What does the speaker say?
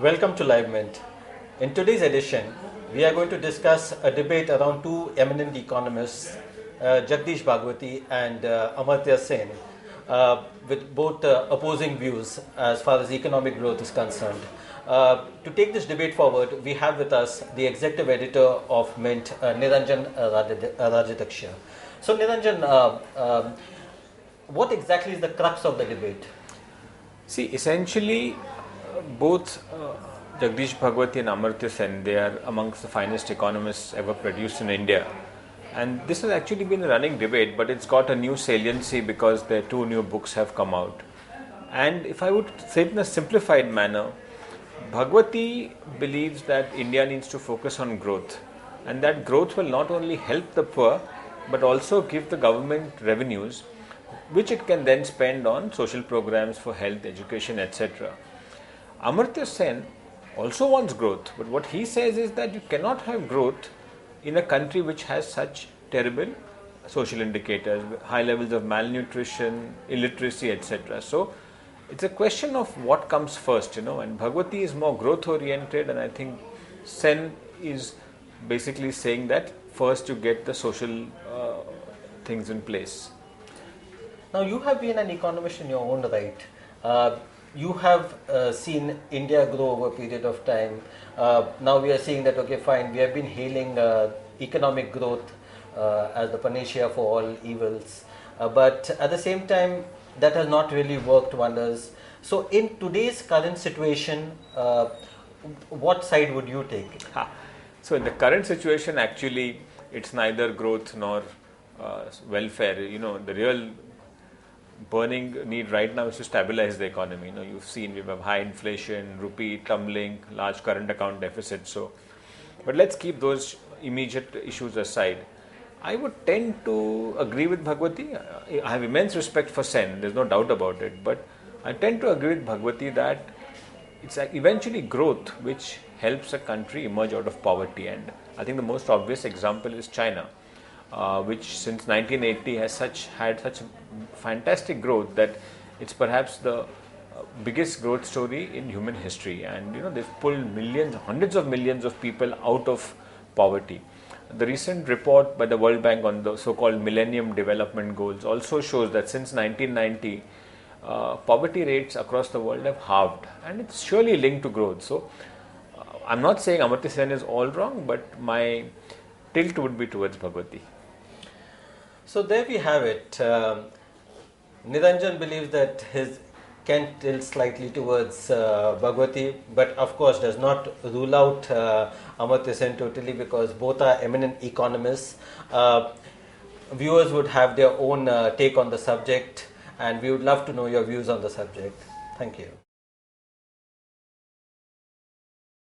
Welcome to Live Mint. In today's edition, we are going to discuss a debate around two eminent economists, Jagdish Bhagwati and Amartya Sen, with both opposing views as far as economic growth is concerned. To take this debate forward, we have with us the executive editor of Mint, Niranjan Rajadhyaksha. So, Niranjan, what exactly is the crux of the debate? See, essentially, both Jagdish Bhagwati and Amartya Sen, they are amongst the finest economists ever produced in India. And this has actually been a running debate, but it's got a new saliency because their two new books have come out. And if I would say it in a simplified manner, Bhagwati believes that India needs to focus on growth. And that growth will not only help the poor, but also give the government revenues, which it can then spend on social programs for health, education, etc. Amartya Sen also wants growth, but what he says is that you cannot have growth in a country which has such terrible social indicators, high levels of malnutrition, illiteracy, etc. So it's a question of what comes first, and Bhagwati is more growth oriented, and I think Sen is basically saying that first you get the social things in place. Now, you have been an economist in your own right. You have seen India grow over a period of time. Now we are seeing that, okay, fine, we have been hailing economic growth as the panacea for all evils. But at the same time, that has not really worked wonders. So in today's current situation, what side would you take? So in the current situation, actually, it's neither growth nor welfare. The real burning need right now is to stabilize the economy. You've seen we have high inflation, rupee tumbling, large current account deficit. But let's keep those immediate issues aside. I would tend to agree with Bhagwati. I have immense respect for Sen, there's no doubt about it. But I tend to agree with Bhagwati that it's eventually growth which helps a country emerge out of poverty. And I think the most obvious example is China, which since 1980 has had such fantastic growth that it's perhaps the biggest growth story in human history. And they've pulled millions, hundreds of millions of people out of poverty. The recent report by the World Bank on the so-called Millennium Development Goals also shows that since 1990, poverty rates across the world have halved, and it's surely linked to growth. So I'm not saying Amartya Sen is all wrong, but my tilt would be towards Bhagwati. So there we have it. Niranjan believes that his can tilt slightly towards Bhagwati, but of course does not rule out Amartya Sen totally, because both are eminent economists. Viewers would have their own take on the subject, and we would love to know your views on the subject. Thank you.